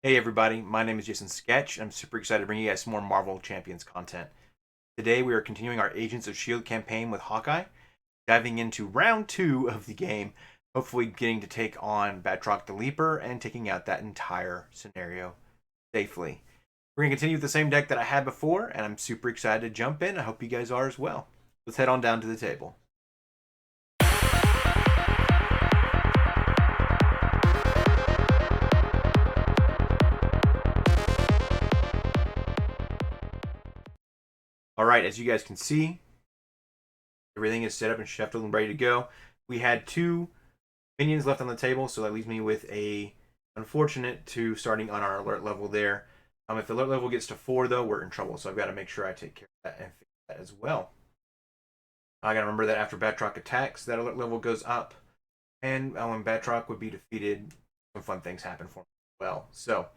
Hey everybody, my name is Jason Sketch. I'm super excited to bring you guys some more Marvel Champions content. Today we are continuing our Agents of S.H.I.E.L.D. campaign with Hawkeye, diving into round 2 of the game, hopefully getting to take on Batroc the Leaper and taking out that entire scenario safely. We're going to continue with the same deck that I had before, and I'm super excited to jump in. I hope you guys are as well. Let's head on down to the table. All right, as you guys can see, everything is set up and shuffled and ready to go. We had 2 minions left on the table, so that leaves me with a unfortunate 2 starting on our alert level there. If the alert level gets to 4, though, we're in trouble, so I've got to make sure I take care of that and fix that as well. I got to remember that after Batroc attacks, that alert level goes up, and when Batroc would be defeated, some fun things happen for me as well. So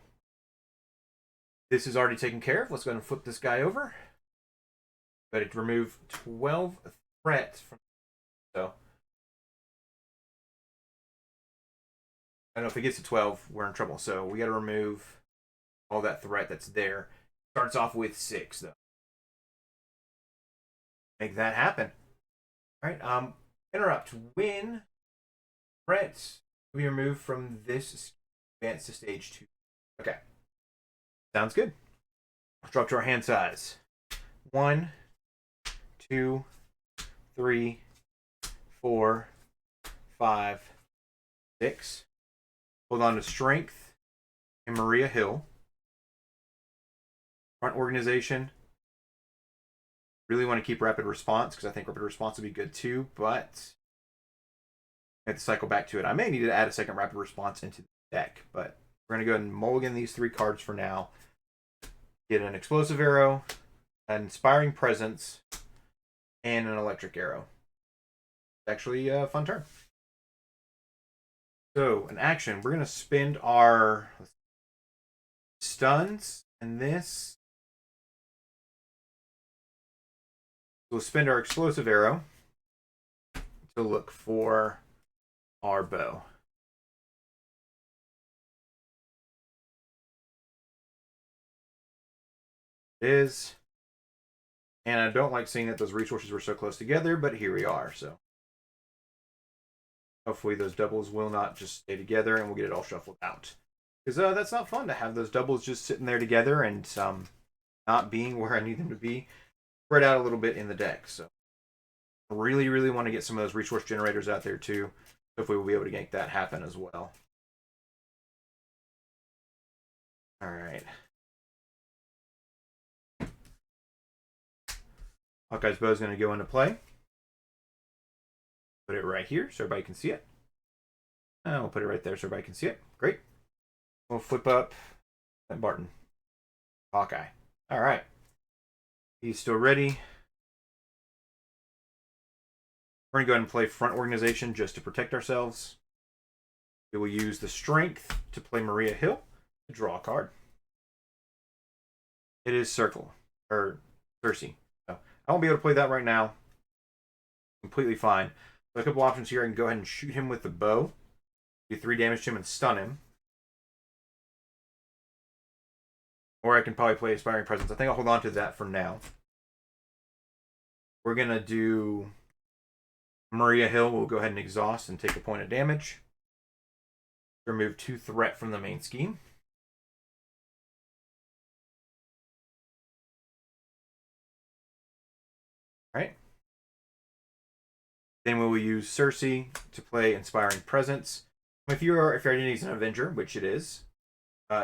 this is already taken care of. Let's go ahead and flip this guy over. But to remove 12 threats from so I don't know if it gets to 12, we're in trouble. So we got to remove all that threat that's there. Starts off with 6, though. Make that happen. All right. Interrupt. When threats will be removed from this advance to stage 2. Okay. Sounds good. Let's drop to our hand size. 1, 2, 3, 4, 5, 6. Hold on to Strength and Maria Hill. Front Organization. Really want to keep Rapid Response because I think Rapid Response would be good too, but I have to cycle back to it. I may need to add a second Rapid Response into the deck, but we're going to go ahead and mulligan these 3 cards for now. Get an Explosive Arrow, an Inspiring Presence, and an Electric Arrow. It's actually a fun turn. So, in action, we're going to spend our stuns and this. We'll spend our Explosive Arrow to look for our bow. It is. And I don't like seeing that those resources were so close together, but here we are. So hopefully those doubles will not just stay together and we'll get it all shuffled out. Because that's not fun to have those doubles just sitting there together and not being where I need them to be. Spread out a little bit in the deck. So I really, really want to get some of those resource generators out there too. Hopefully we'll be able to make that happen as well. All right. Hawkeye's bow is going to go into play. Put it right here so everybody can see it. And we'll put it right there so everybody can see it. Great. We'll flip up Barton. Hawkeye. All right. He's still ready. We're going to go ahead and play Front Organization just to protect ourselves. We will use the Strength to play Maria Hill to draw a card. It is Circle, or Cersei. So I won't be able to play that right now. Completely fine. So a couple options here. I can go ahead and shoot him with the bow. Do 3 damage to him and stun him. Or I can probably play Inspiring Presence. I think I'll hold on to that for now. We're going to do Maria Hill. We'll go ahead and exhaust and take a point of damage. Remove 2 threat from the main scheme. All right. Then we will use Cersei to play Inspiring Presence. If your identity is an Avenger, which it is,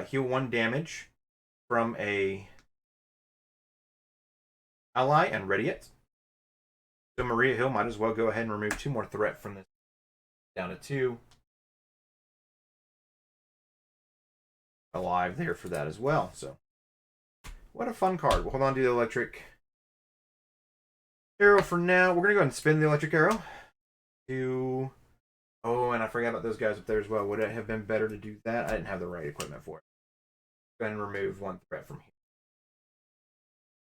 heal 1 damage from a ally and ready it. So Maria Hill might as well go ahead and remove 2 more threat from this down to 2. Alive there for that as well. So what a fun card. We'll hold on to the Electric Arrow for now. We're going to go ahead and spin the Electric Arrow to... Oh, and I forgot about those guys up there as well. Would it have been better to do that? I didn't have the right equipment for it. Go ahead and remove 1 threat from here.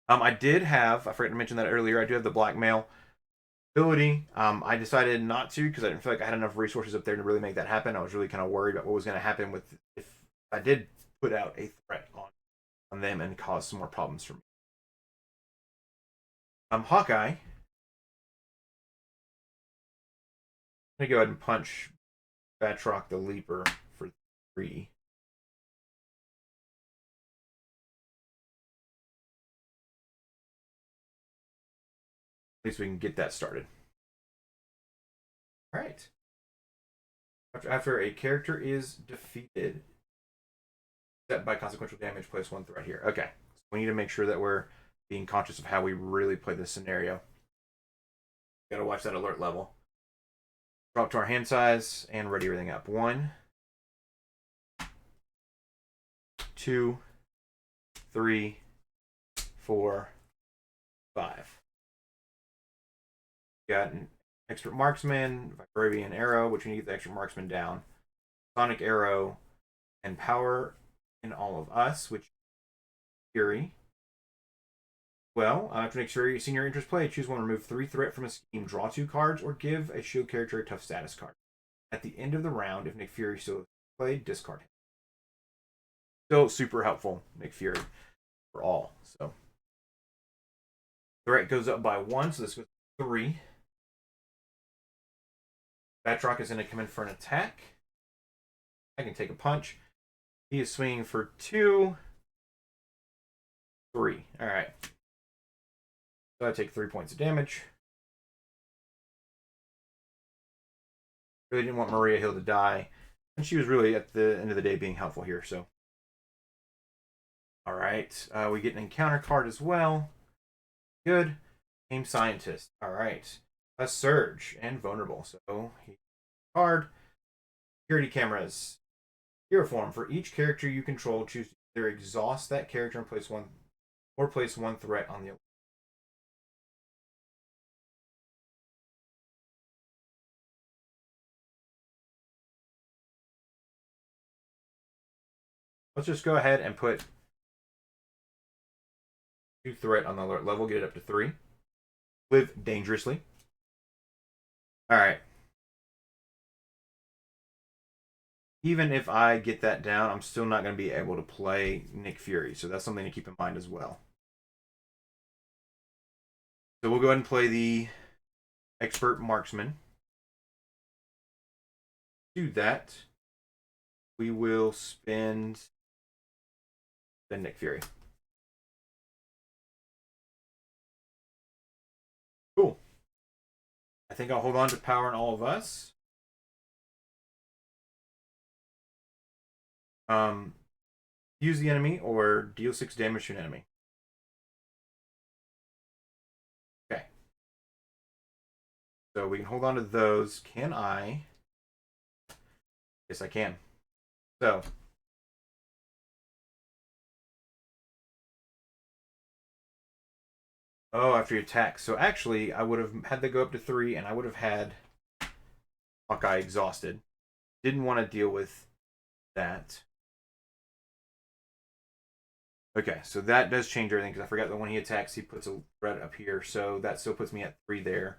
I did have, I forgot to mention that earlier, I do have the Blackmail ability. I decided not to because I didn't feel like I had enough resources up there to really make that happen. I was really kind of worried about what was going to happen with if I did put out a threat on them and cause some more problems for me. Hawkeye. I'm gonna go ahead and punch Batroc the Leaper for 3. At least we can get that started. All right. After a character is defeated, set by consequential damage, place 1 threat here. Okay. So we need to make sure that we're being conscious of how we really play this scenario. Gotta watch that alert level. Drop to our hand size and ready everything up. 1, 2, 3, 4, 5. Got an expert marksman, Vibravian arrow, which we need to get the extra marksman down. Sonic arrow, and power in all of us, which Fury. Well, after Nick Fury senior interest play, choose one, remove 3 threat from a scheme, draw 2 cards, or give a shield character a tough status card. At the end of the round, if Nick Fury still played, discard him. Still super helpful, Nick Fury, for all. So threat goes up by 1, so this goes 3. Batroc is going to come in for an attack. I can take a punch. He is swinging for 2, 3. All right. So I take 3 points of damage. Really didn't want Maria Hill to die. And she was really, at the end of the day, being helpful here. So, all right. We get an encounter card as well. Good. Game Scientist. All right. A Surge and Vulnerable. So, card. Security cameras. Hero form. For each character you control, choose to either exhaust that character and place 1 threat on the alert. Let's just go ahead and put 2 threat on the alert level, get it up to 3. Live dangerously. All right. Even if I get that down, I'm still not going to be able to play Nick Fury. So that's something to keep in mind as well. So we'll go ahead and play the Expert Marksman. Do that. We will spend the Nick Fury. Cool. I think I'll hold on to power in all of us. Use the enemy or deal 6 damage to an enemy. Okay. So we can hold on to those. Can I? Yes, I can. So. Oh, after you attack. So actually, I would have had to go up to 3, and I would have had Hawkeye exhausted. Didn't want to deal with that. Okay, so that does change everything, because I forgot that when he attacks, he puts a threat up here. So that still puts me at 3 there.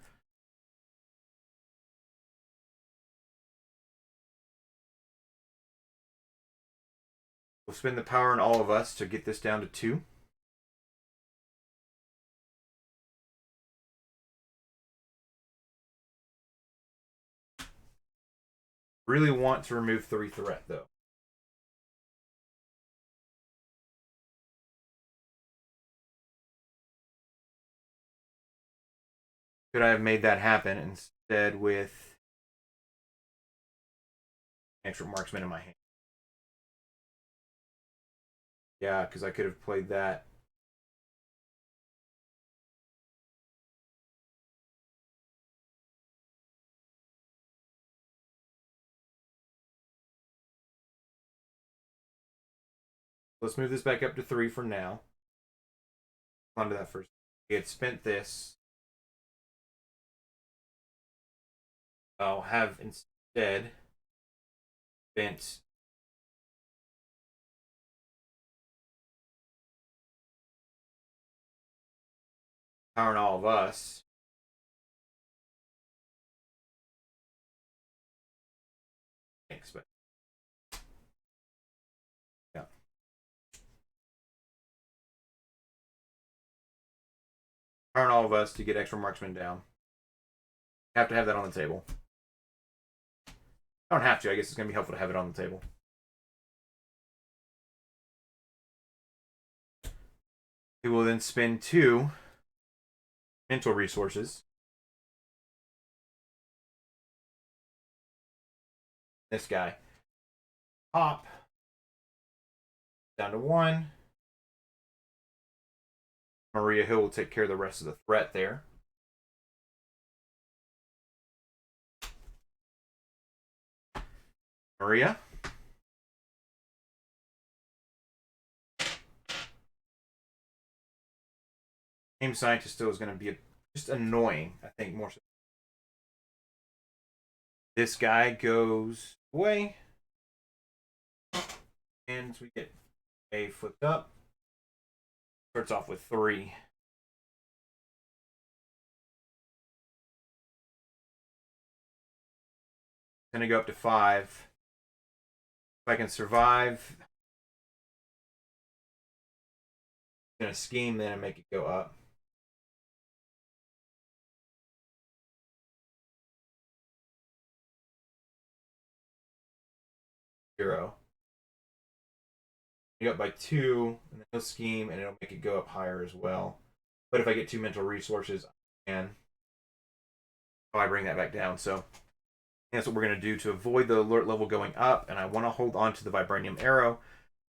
We'll spend the power in all of us to get this down to 2. Really want to remove 3 threat, though. Could I have made that happen instead with extra marksman in my hand? Yeah, because I could have played that. Let's move this back up to 3 for now. Onto that first. We had spent this. I'll have instead spent power in all of us. Thanks, but yeah. Turn all of us to get extra marksmen down. Have to have that on the table. I don't have to. I guess it's going to be helpful to have it on the table. We will then spend 2 mental resources. This guy. Pop. Down to 1. Maria Hill will take care of the rest of the threat there. Maria. Game scientist still is going to be just annoying, I think, more so. This guy goes away. And we get A flipped up. Starts off with 3. Gonna go up to 5. If I can survive, I'm gonna scheme then and make it go up. Zero. You go up by 2, and then he'll scheme, and it'll make it go up higher as well. But if I get 2 mental resources, I can. Oh, I bring that back down. So that's what we're going to do to avoid the alert level going up, and I want to hold on to the vibranium arrow.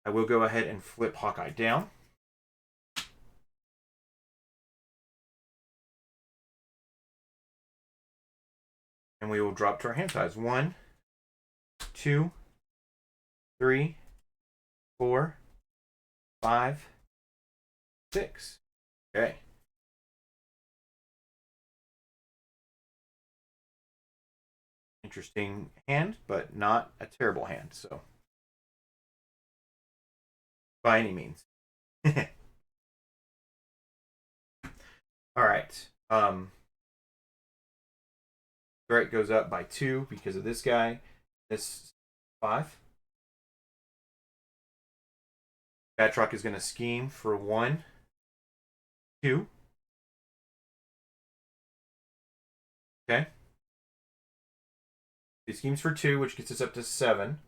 I will go ahead and flip Hawkeye down. And we will drop to our hand size. 1, 2, 3, 4, 5, 6. Okay. Interesting hand, but not a terrible hand, so by any means. All right. Threat goes up by 2 because of this guy. This 5. Batroc is going to scheme for 1, 2. Okay. He schemes for 2, which gets us up to 7.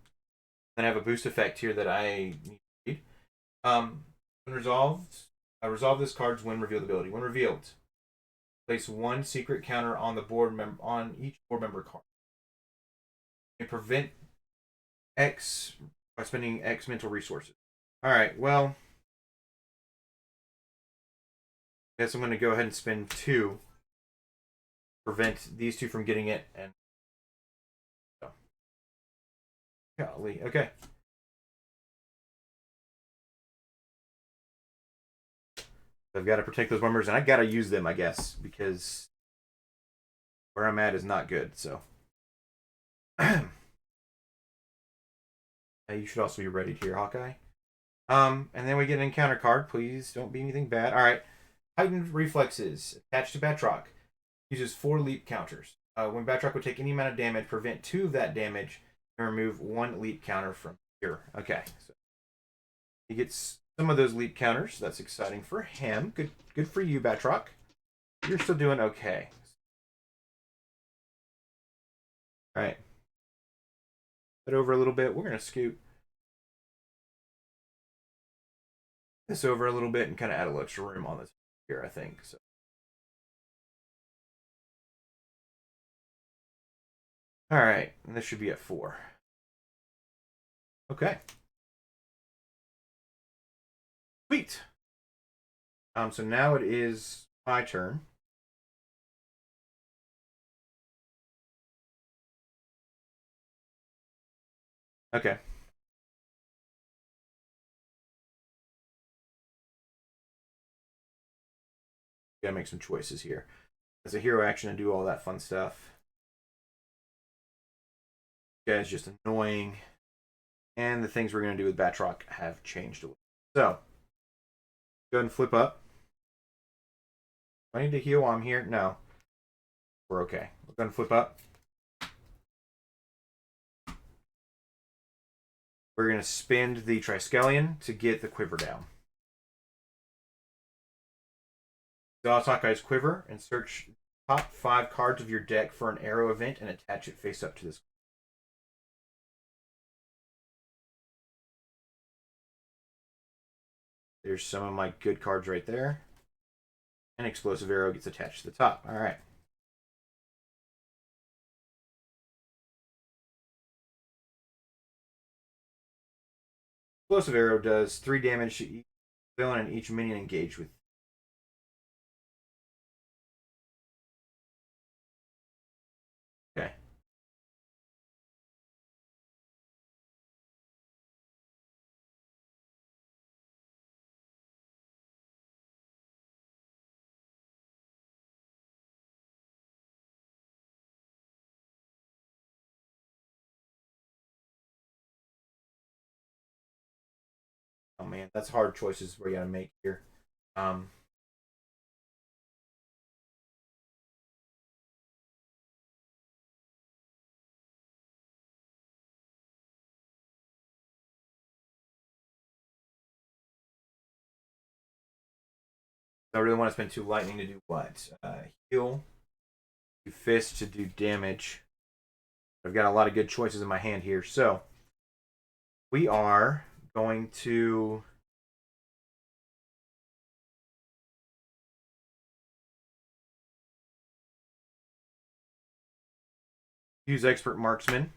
Then I have a boost effect here that I need. When resolved, I resolve this card's when revealed ability. When revealed, place 1 secret counter on the board on each board member card. And prevent X by spending X mental resources. All right. Well, I guess I'm going to go ahead and spend 2. Prevent these 2 from getting it, and golly, okay. I've got to protect those members, and I got to use them, I guess, because where I'm at is not good. So, you should also be ready here, Hawkeye. And then we get an encounter card. Please don't be anything bad. All right. Heightened reflexes attached to Batroc. Uses 4 leap counters. When Batroc would take any amount of damage, prevent 2 of that damage, and remove 1 leap counter from here. Okay. So he gets some of those leap counters. That's exciting for him. Good for you, Batroc. You're still doing okay. All right. Put over a little bit. We're going to scoot this over a little bit and kind of add a little extra room on this here, I think. So. All right. And this should be at 4. Okay. Sweet. So now it is my turn. Okay. Gotta make some choices here. As a hero action and do all that fun stuff. This guy's just annoying. And the things we're going to do with Batroc have changed a little. So, go ahead and flip up. Do I need to heal while I'm here? No. We're okay. We're going to flip up. We're going to spend the Triskelion to get the quiver down. Exhaust Hawkeye's quiver and search top 5 cards of your deck for an arrow event and attach it face up to this. There's some of my good cards right there. And Explosive Arrow gets attached to the top. All right. Explosive Arrow does 3 damage to each villain and each minion engaged with. Okay. Oh man, that's hard choices we gotta make here. Um, I really want to spend 2 lightning to do what? Heal, 2 fists to do damage. I've got a lot of good choices in my hand here, so we are going to use Expert Marksman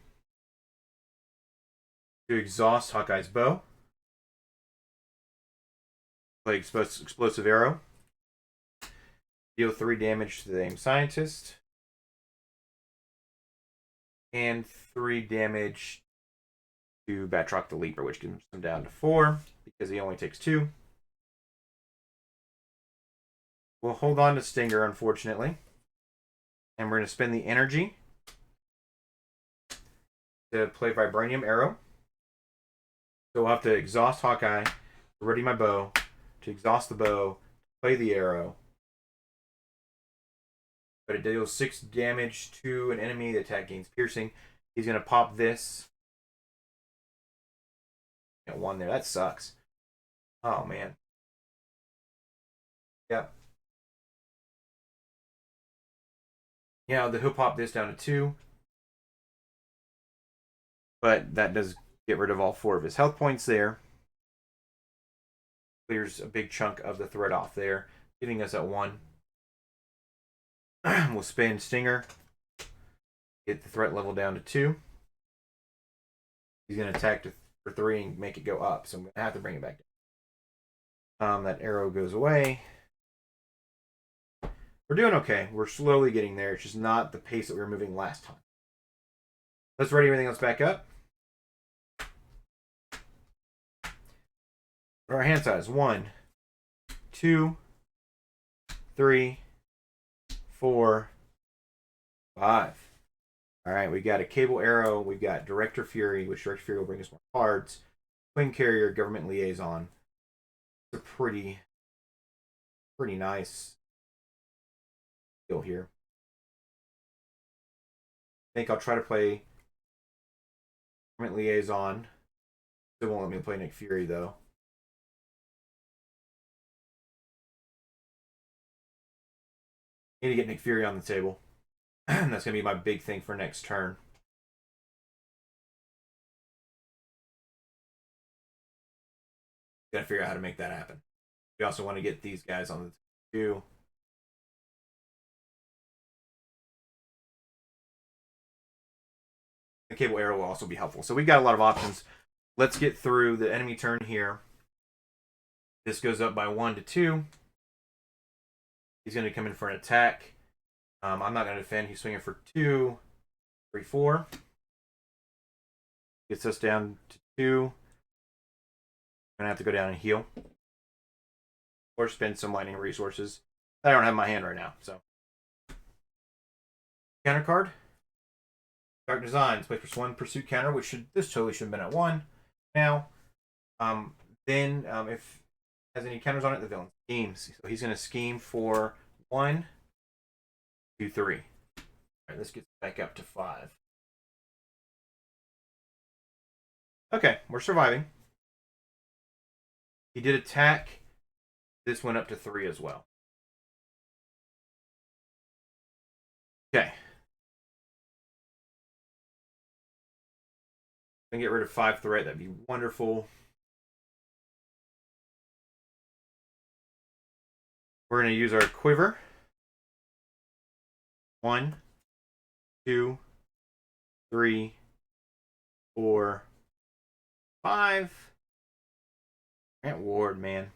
to exhaust Hawkeye's bow. Play Explosive Arrow. Deal 3 damage to the A.I.M Scientist. And 3 damage to Batroc the Leaper, which gets him down to 4 because he only takes 2. We'll hold on to Stinger, unfortunately. And we're going to spend the energy to play Vibranium Arrow. So we'll have to exhaust Hawkeye, ready my bow, to exhaust the bow, play the arrow. But it deals 6 damage to an enemy. The attack gains piercing. He's going to pop this. Got 1 there. That sucks. Oh, man. Yep. Yeah, he'll pop this down to 2. But that does get rid of all 4 of his health points there. Clears a big chunk of the threat off there, giving us at 1. We'll spin Stinger. Get the threat level down to 2. He's going to attack for 3 and make it go up. So I'm going to have to bring it back down. That arrow goes away. We're doing okay. We're slowly getting there. It's just not the pace that we were moving last time. Let's ready everything else back up. Our hand size 1, 2, 3, 4, 5. All right, we got a Cable Arrow. We've got Director Fury, which Director Fury will bring us more cards. Twin Carrier, Government Liaison. It's a pretty nice deal here. I think I'll try to play Government Liaison. Still won't let me play Nick Fury, though. Need to get Nick Fury on the table. That's going to be my big thing for next turn. Got to figure out how to make that happen. We also want to get these guys on the table too. The Cable Arrow will also be helpful. So we've got a lot of options. Let's get through the enemy turn here. This goes up by 1 to 2. He's going to come in for an attack. I'm not going to defend. He's swinging for 2, 3, 4. Gets us down to 2. I'm going to have to go down and heal. Or spend some lightning resources that I don't have in my hand right now. So, counter card. Dark Designs. Play for 1 pursuit counter, which this totally should have been at 1. Now, then if it has any counters on it, the villain schemes. So he's going to scheme for 1, 2, 3. All right, let's get back up to 5. Okay, we're surviving. He did attack. This went up to 3 as well. Okay. I can get rid of 5 threat. That'd be wonderful. We're going to use our quiver. 1, 2, 3, 4, 5. Grant Ward, man.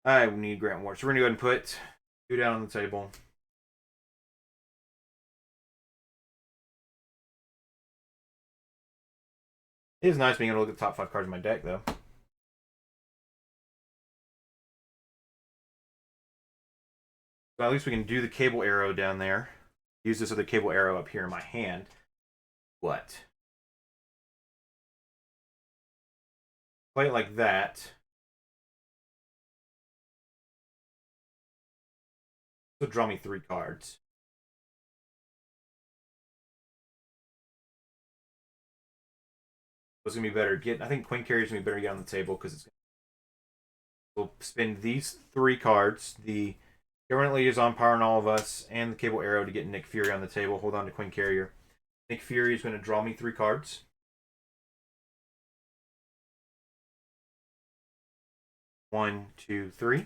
I need Grant Ward. So we're going to go ahead and put 2 down on the table. It is nice being able to look at the top 5 cards in my deck, though. So at least we can do the cable arrow down there. Use this other cable arrow up here in my hand. What? Play it like that. So draw me 3 cards. What's gonna be better? I think Queen Carrier's gonna be better to get on the table because it's. We'll spend these 3 cards. The currently is on Power on All of Us and the Cable Arrow to get Nick Fury on the table. Hold on to Queen Carrier. Nick Fury is going to draw me 3 cards. 1, 2, 3.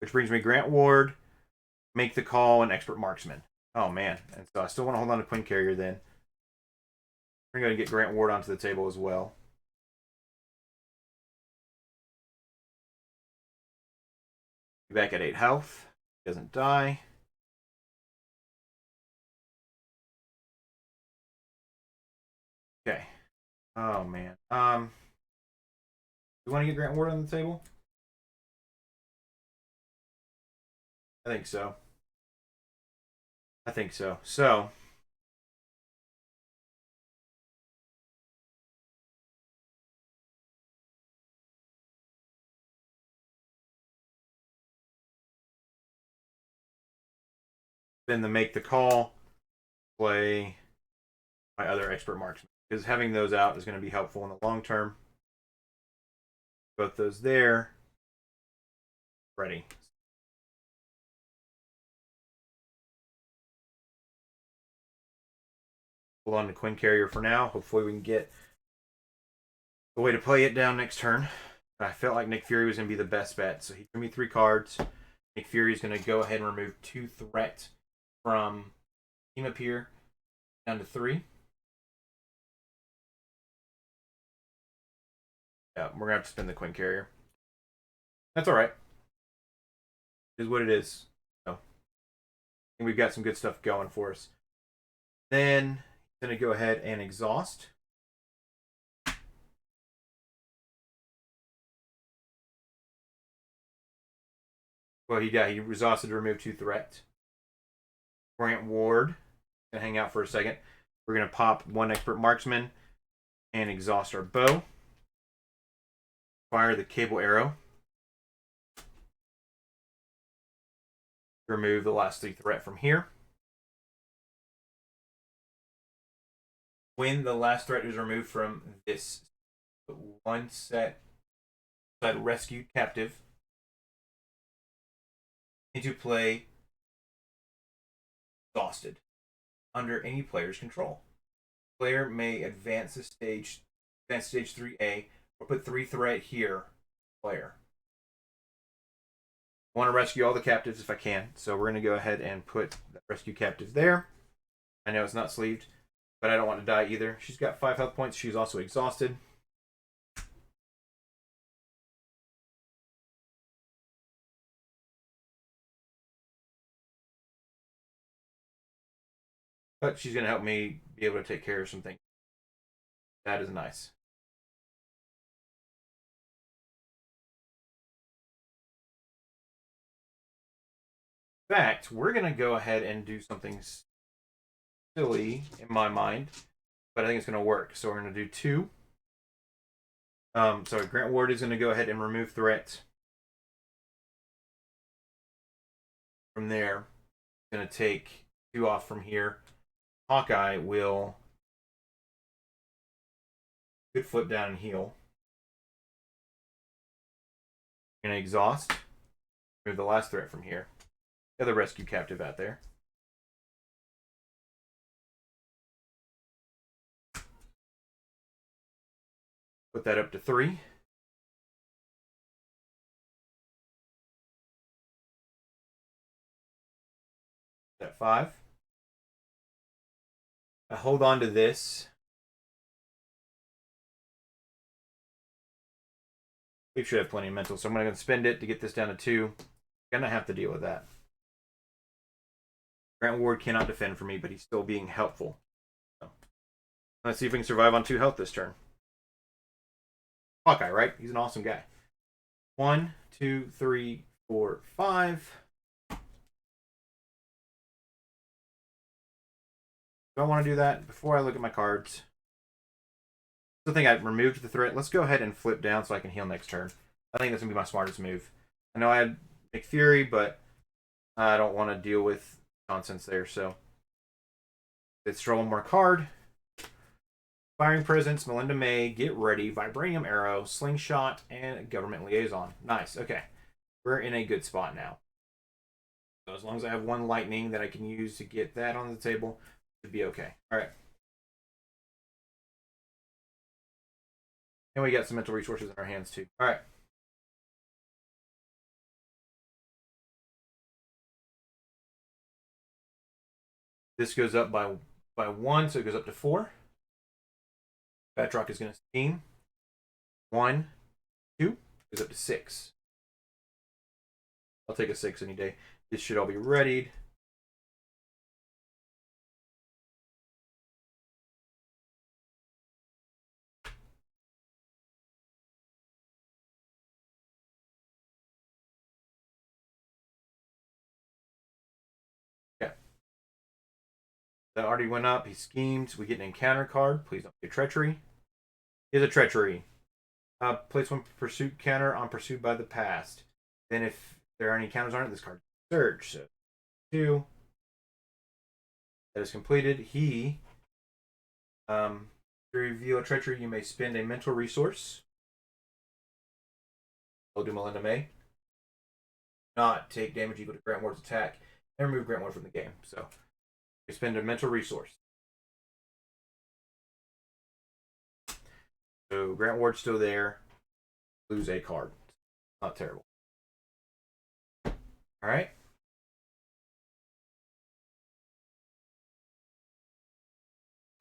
Which brings me Grant Ward, Make the Call, and Expert Marksman. Oh man, and so I still want to hold on to Queen Carrier then. We're going to get Grant Ward onto the table as well. Back at 8 health. Doesn't die. Okay. Oh man. You want to get Grant Ward on the table? I think so. I think so. So then to make the call, play my other Expert Marksman. Because having those out is going to be helpful in the long term. Both those there. Ready. Hold on to Queen Carrier for now. Hopefully we can get a way to play it down next turn. I felt like Nick Fury was going to be the best bet. So he threw me 3 cards. Nick Fury is going to go ahead and remove 2 threat from team up here down to 3. Yeah, we're going to have to spin the Queen Carrier. That's all right. It is what it is. So, I think we've got some good stuff going for us. Then he's going to go ahead and exhaust. Well, he exhausted to remove 2 threat. Grant Ward gonna hang out for a second. We're gonna pop 1 Expert Marksman and exhaust our bow. Fire the Cable Arrow. Remove the last 3 threat from here. When the last threat is removed from this 1 set rescued captive into play exhausted under any player's control. Player may advance stage 3A, or put 3 threat here. Player. I want to rescue all the captives if I can, so we're going to go ahead and put the rescue captive there. I know it's not sleeved, but I don't want to die either. She's got 5 health points. She's also exhausted. But she's going to help me be able to take care of some things. That is nice. In fact, we're going to go ahead and do something silly in my mind, but I think it's going to work. So we're going to do 2. So Grant Ward is going to go ahead and remove threat from there. Going to take 2 off from here. Hawkeye will Good flip down and heal. Gonna exhaust. Remove the last threat from here. The other rescue captive out there. Put that up to 3. At 5. I hold on to this. We should have plenty of mental, so I'm going to spend it to get this down to 2. Gonna have to deal with that. Grant Ward cannot defend for me, but he's still being helpful. So, let's see if we can survive on 2 health this turn. Hawkeye, right? He's an awesome guy. 1, 2, 3, 4, 5. Do I want to do that before I look at my cards? I think I removed the threat. Let's go ahead and flip down so I can heal next turn. I think that's going to be my smartest move. I know I had Nick Fury, but I don't want to deal with nonsense there. So let's draw one more card. Firing Presence, Melinda May, Get Ready, Vibranium Arrow, Slingshot, and Government Liaison. Nice. Okay. We're in a good spot now. So as long as I have 1 lightning that I can use to get that on the table, should be okay. All right. And we got some mental resources in our hands too. All right. This goes up by 1, so it goes up to 4. Batroc is going to steam. 1, 2, goes up to 6. I'll take a 6 any day. This should all be readied. Okay. That already went up. He schemed. We get an encounter card. Please don't be a treachery. Here's a treachery. Place 1 pursuit counter on pursued by the past. Then if there are any counters on it, this card search. So 2. That is completed. He to reveal a treachery, you may spend a mental resource. I'll do Melinda May. Not take damage equal to Grant Ward's attack and remove Grant Ward from the game. So you spend a mental resource. So Grant Ward's still there. Lose a card. Not terrible. All right.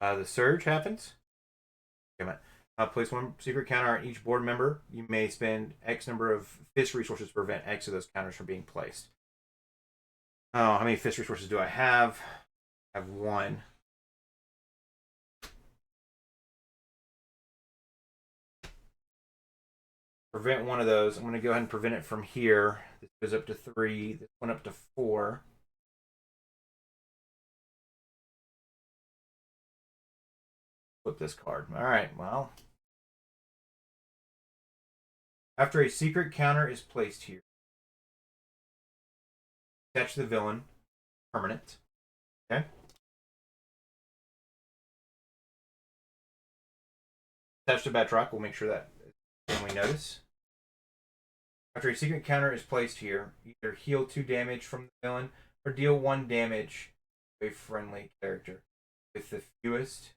The surge happens. Place 1 secret counter on each board member. You may spend X number of fist resources to prevent X of those counters from being placed. Oh, how many fist resources do I have? I have 1. Prevent 1 of those. I'm going to go ahead and prevent it from here. This goes up to 3. This one up to 4. Flip this card. All right, well. After a secret counter is placed here, attach the villain. Permanent. Okay. Attach to Batroc. We'll make sure that we notice. After a secret counter is placed here, either heal 2 damage from the villain or deal 1 damage to a friendly character with the fewest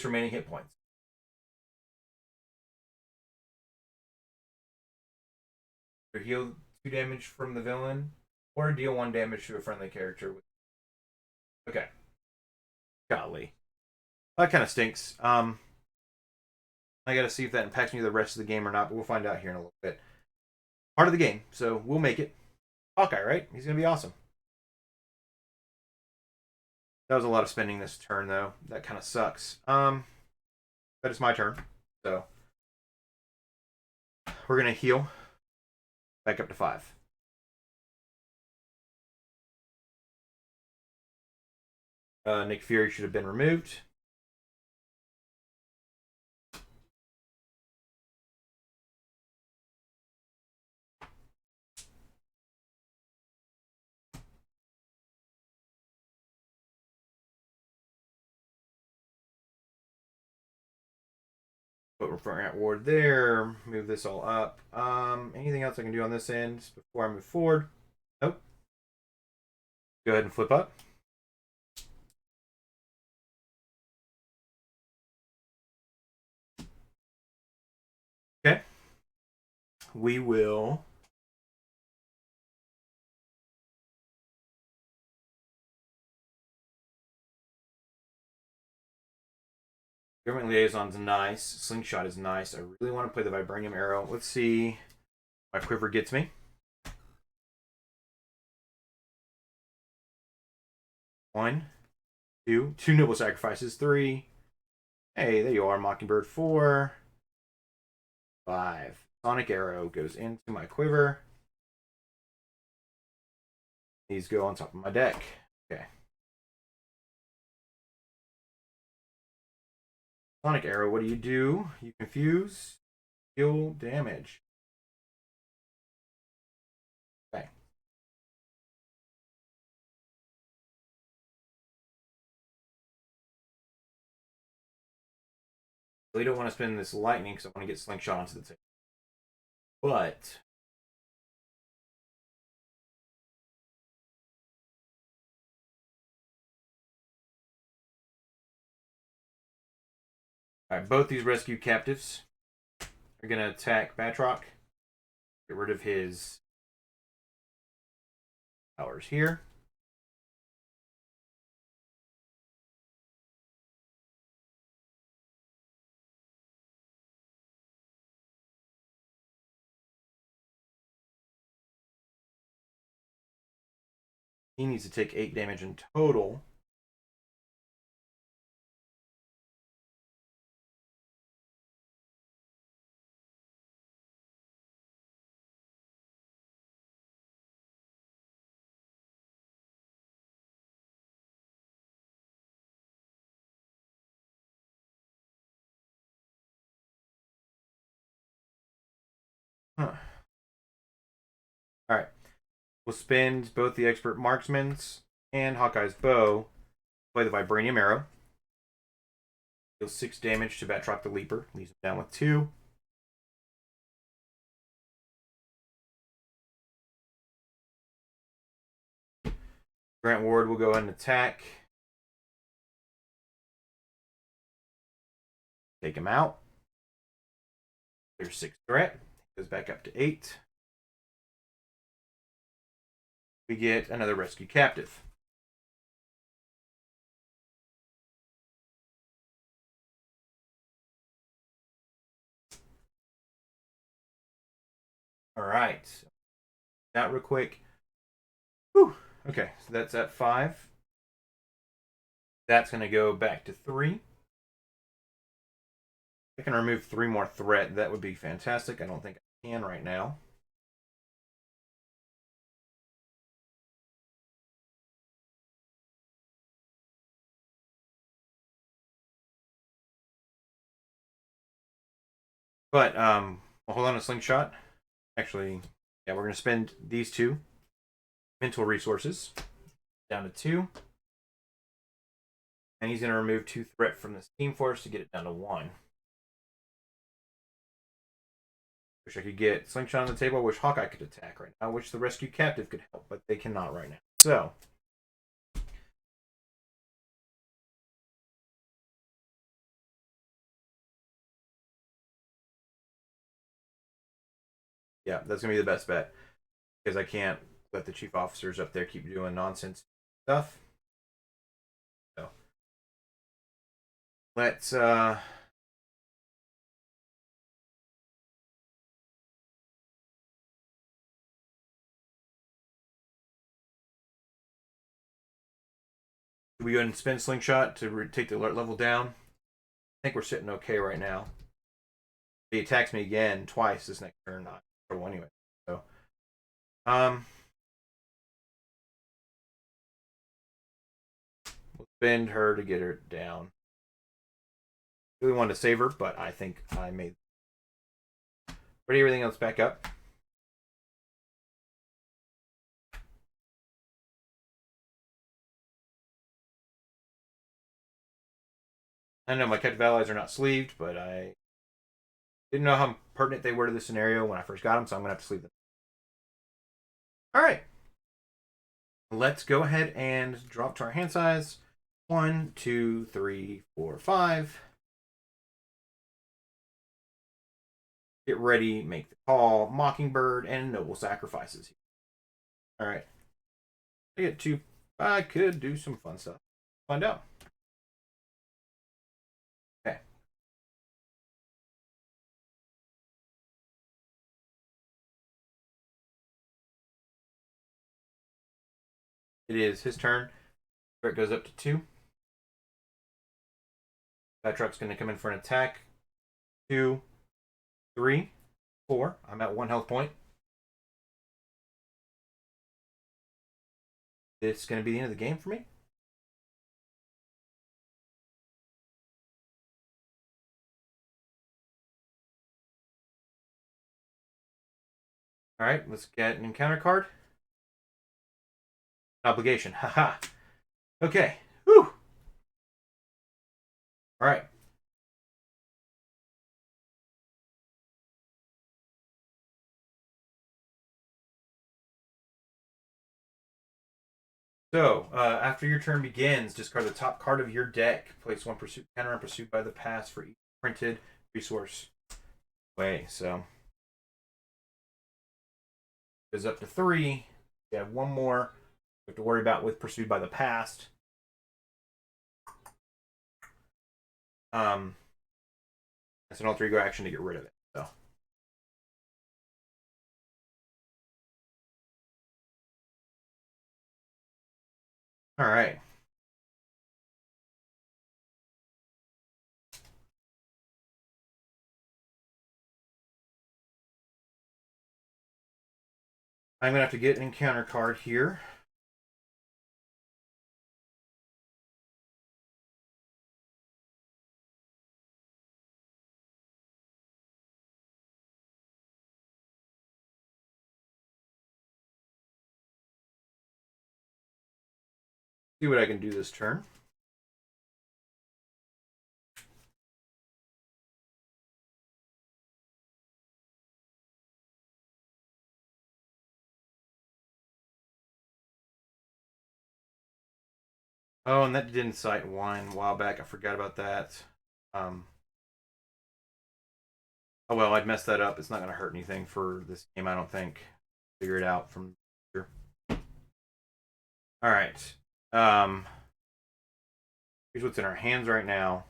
remaining hit points. Either heal 2 damage from the villain or deal 1 damage to a friendly character. Okay. Golly. That kind of stinks. I gotta see if that impacts me the rest of the game or not, but we'll find out here in a little bit. Part of the game, so we'll make it. Hawkeye, right? He's gonna be awesome. That was a lot of spending this turn, though. That kind of sucks. But it's my turn, so we're gonna heal back up to 5. Nick Fury should have been removed. Put Grant Ward there. Move this all up. Anything else I can do on this end before I move forward? Nope. Go ahead and flip up. Okay. We will Government Liaison's nice. Slingshot is nice. I really want to play the Vibranium Arrow. Let's see my quiver gets me. One, two noble sacrifices. Three. Hey, there you are, Mockingbird. 4, 5. Sonic Arrow goes into my quiver. These go on top of my deck. Okay. Sonic Arrow, what do? You confuse, deal damage. Okay. Really don't want to spend this lightning because I want to get Slingshot onto the table. But alright, both these rescue captives are gonna attack Batroc. Get rid of his powers here. He needs to take 8 damage in total. Huh. Alright. We'll spend both the Expert Marksman's and Hawkeye's bow. Play the Vibranium Arrow. Deals 6 damage to Batroc the Leaper. Leaves him down with 2. Grant Ward will go ahead and attack. Take him out. There's 6 threat. Goes back up to 8. We get another rescue captive. All right. That real quick. Whew. Okay, so that's at 5. That's going to go back to 3. I can remove 3 more threat. That would be fantastic. I don't think I can right now. But we'll hold on to Slingshot. Actually, yeah, we're going to spend these 2 mental resources down to 2. And he's going to remove 2 threat from this team force to get it down to 1. Wish I could get Slingshot on the table. I wish Hawkeye could attack right now. I wish the rescue captive could help, but they cannot right now. So, yeah, that's going to be the best bet. Because I can't let the chief officers up there keep doing nonsense stuff. So, let's do we go ahead and spin Slingshot to take the alert level down? I think we're sitting okay right now. He attacks me again twice this next turn, not trouble anyway. So, we'll spend her to get her down. Really wanted to save her, but I think I made. Ready everything else back up. I know my captive allies are not sleeved, but I Didn't know how pertinent they were to the scenario when I first got them, so I'm going to have to sleep them. All right. Let's go ahead and drop to our hand size. 1, 2, 3, 4, 5. Get ready, make the call, Mockingbird, and Noble Sacrifices. All right. I get 2. I could do some fun stuff. Find out. Okay. It is his turn. Threat goes up to 2. Batroc's going to come in for an attack. 2, 3, 4. I'm at 1 health point. It's going to be the end of the game for me. All right, let's get an encounter card. Obligation. Haha. Okay. Whew. All right. So, after your turn begins, discard the top card of your deck. Place 1 pursuit counter on pursued by the pass for each printed resource way. So, goes up to 3. You have 1 more. You have to worry about with pursued by the past. That's an alter ego action to get rid of it. So, all right. I'm gonna have to get an encounter card here. See what I can do this turn. Oh, and that didn't cite 1 a while back. I forgot about that. Oh well, I'd messed that up. It's not going to hurt anything for this game, I don't think. Figure it out from here. All right. Here's what's in our hands right now.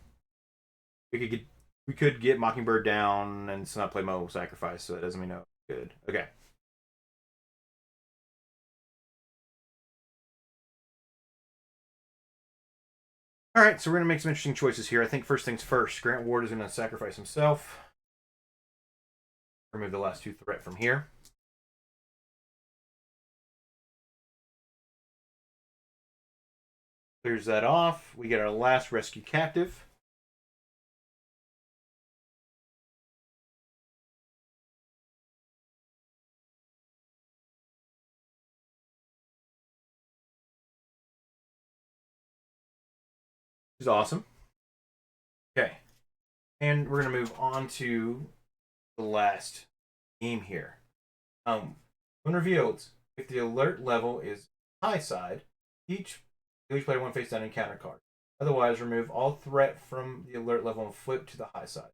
We could get Mockingbird down and not play Mobile Sacrifice, so that doesn't mean no good. Okay. All right, so we're gonna make some interesting choices here. I think first things first. Grant Ward is gonna sacrifice himself. Remove the last 2 threat from here. Clears that off. We get our last rescue captive. Which is awesome. Okay. And we're gonna move on to the last game here. When revealed, if the alert level is high side, each player 1 face down encounter card. Otherwise, remove all threat from the alert level and flip to the high side.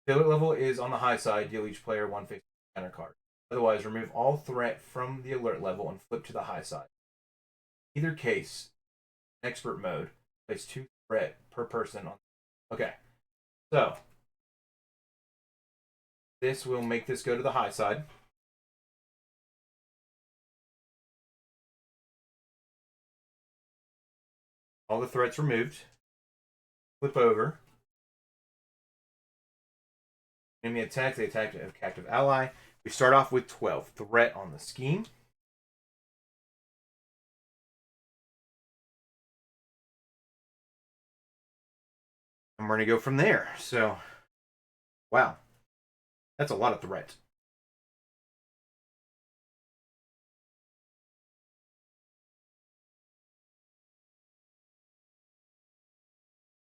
If the alert level is on the high side, deal each player 1 face down encounter card. Otherwise, remove all threat from the alert level and flip to the high side. In either case, expert mode, place 2 threat per person on. Okay, so this will make this go to the high side. All the threats removed. Flip over. Enemy attack, they attack a captive ally. We start off with 12 threat on the scheme. And we're going to go from there. So, wow. That's a lot of threat.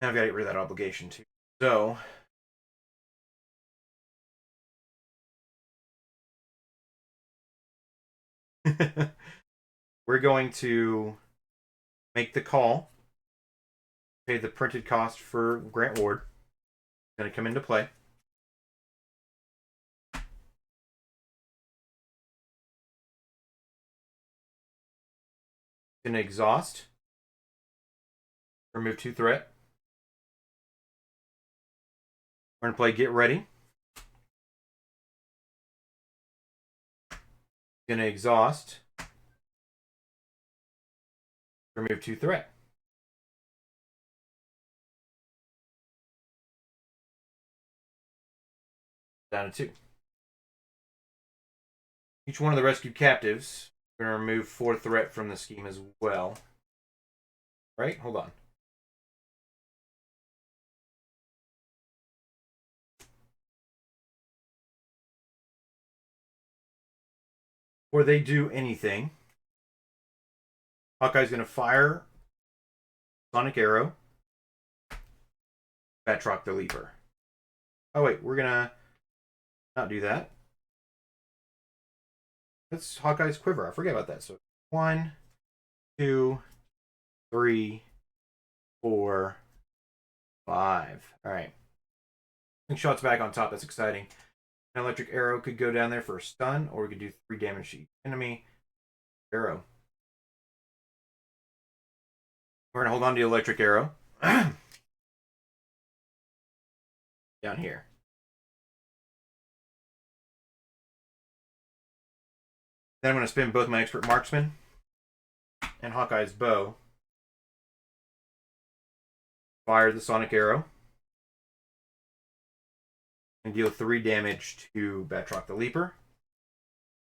Now I've got to get rid of that obligation too. So we're going to make the call, pay the printed cost for Grant Ward. It's going to come into play. Going to exhaust, remove 2 threat. We're going to play Get Ready. Going to exhaust, remove 2 threat. Down to 2. Each one of the rescued captives, we're going to remove 4 threat from the scheme as well. Right? Hold on. Before they do anything, Hawkeye's going to fire Sonic Arrow, Batroc the Leaper. Oh wait, we're going to not do that. That's Hawkeye's quiver. I forget about that. So 1, 2, 3, 4, 5. All right. Shots back on top. That's exciting. An electric arrow could go down there for a stun, or we could do 3 damage to each enemy. Arrow. We're gonna hold on to the electric arrow. Down here. Then I'm gonna spin both my expert marksman and Hawkeye's bow. Fire the sonic arrow. And deal 3 damage to Batroc the Leaper.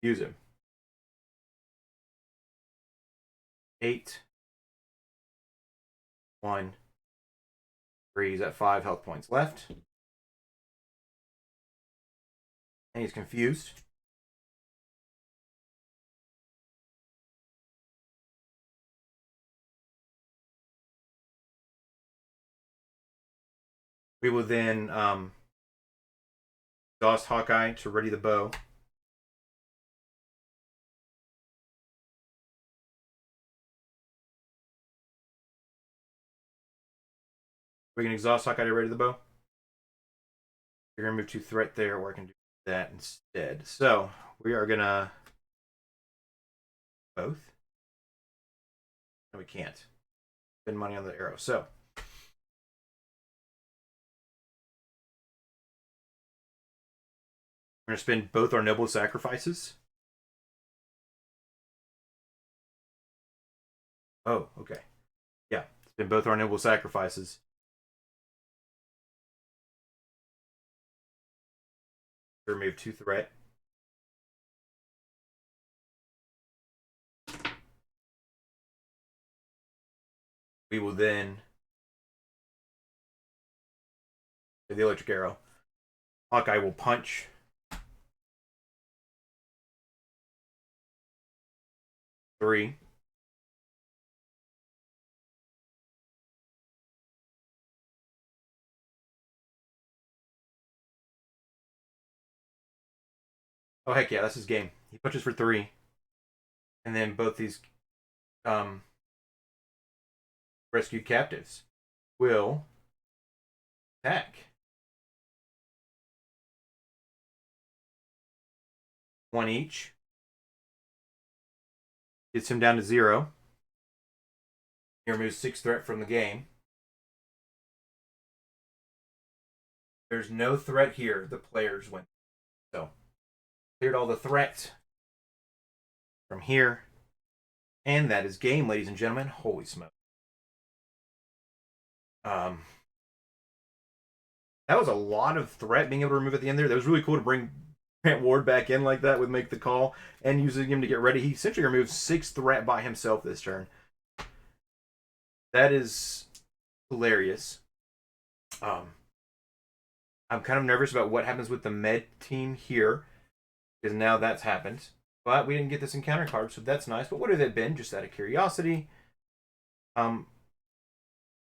Use him. 8. 1. 3. He's at 5 health points left. And he's confused. We will then exhaust Hawkeye to ready the bow. We can exhaust Hawkeye to ready the bow. We're going to move 2 threat there, or I can do that instead. So we are going to both. No, we can't. Spend money on the arrow. So we're going to spend both our noble sacrifices. Oh, okay. Yeah, spend both our noble sacrifices. Remove 2 threat. We will then do the electric arrow. Hawkeye will punch. Three. Oh heck yeah, that's his game. He punches for 3. And then both these rescued captives will attack. 1 each. Gets him down to 0. He removes 6 threat from the game. There's no threat here. The players win. So, cleared all the threat from here. And that is game, ladies and gentlemen. Holy smoke. That was a lot of threat being able to remove at the end there. That was really cool to bring Grant Ward back in like that with Make the Call and using him to get ready. He essentially removed 6 threat by himself this turn. That is hilarious. I'm kind of nervous about what happens with the med team here, because now that's happened. But we didn't get this encounter card, so that's nice. But what have they been? Just out of curiosity.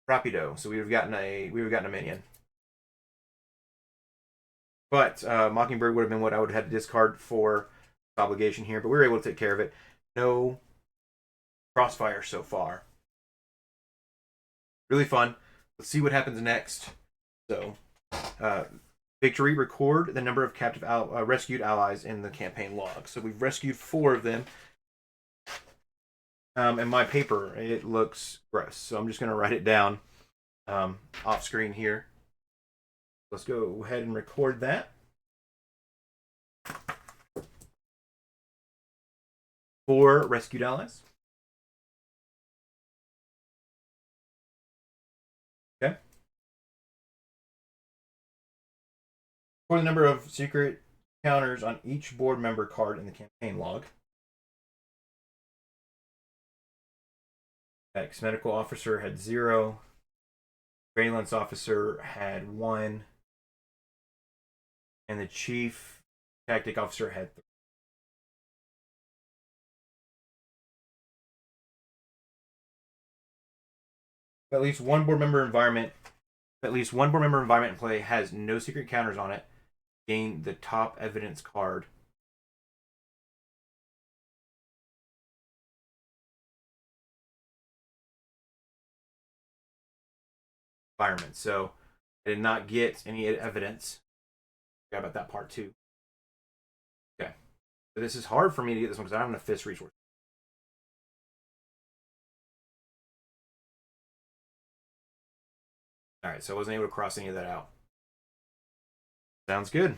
Rapido. So we would have gotten a minion. But Mockingbird would have been what I would have had to discard for obligation here, but we were able to take care of it. No crossfire so far. Really fun. Let's see what happens next. So, victory, record the number of captive rescued allies in the campaign log. So we've rescued 4 of them. And my paper, it looks gross. So I'm just going to write it down off screen here. Let's go ahead and record that. 4 rescued allies. Okay. For the number of secret counters on each board member card in the campaign log. Ex-medical officer had 0. Surveillance officer had 1. And the chief tactic officer had 3. At least one board member environment in play has no secret counters on it. Gain the top evidence card. Environment. So I did not get any evidence. Forgot about that part too. Okay. So this is hard for me to get this one because I don't have enough fist resources. Alright, so I wasn't able to cross any of that out. Sounds good.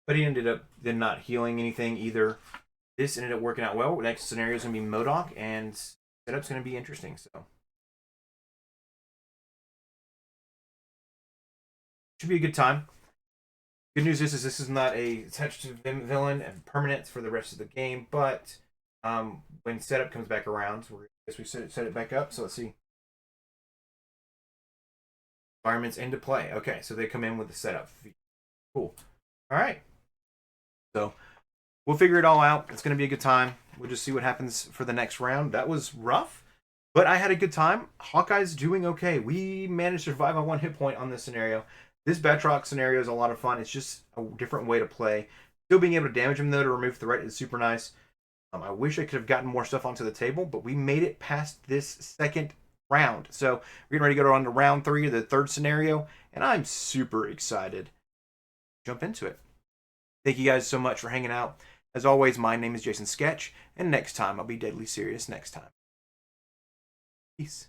But he ended up then not healing anything either. This ended up working out well. Next scenario is going to be MODOK, and setup's going to be interesting. So should be a good time. Good news is this is not a attached to villain and permanent for the rest of the game, but when setup comes back around, I guess we set it back up. So let's see. Environments into play. Okay, so they come in with the setup. Cool. All right. So we'll figure it all out. It's going to be a good time. We'll just see what happens for the next round. That was rough, but I had a good time. Hawkeye's doing okay. We managed to survive on 1 hit point on this scenario. This Batroc scenario is a lot of fun. It's just a different way to play. Still being able to damage him, though, to remove threat is super nice. I wish I could have gotten more stuff onto the table, but we made it past this second round. So we're getting ready to go on to round 3, the 3rd scenario, and I'm super excited. Jump into it. Thank you guys so much for hanging out. As always, my name is Jason Sketch, and next time I'll be deadly serious next time. Peace.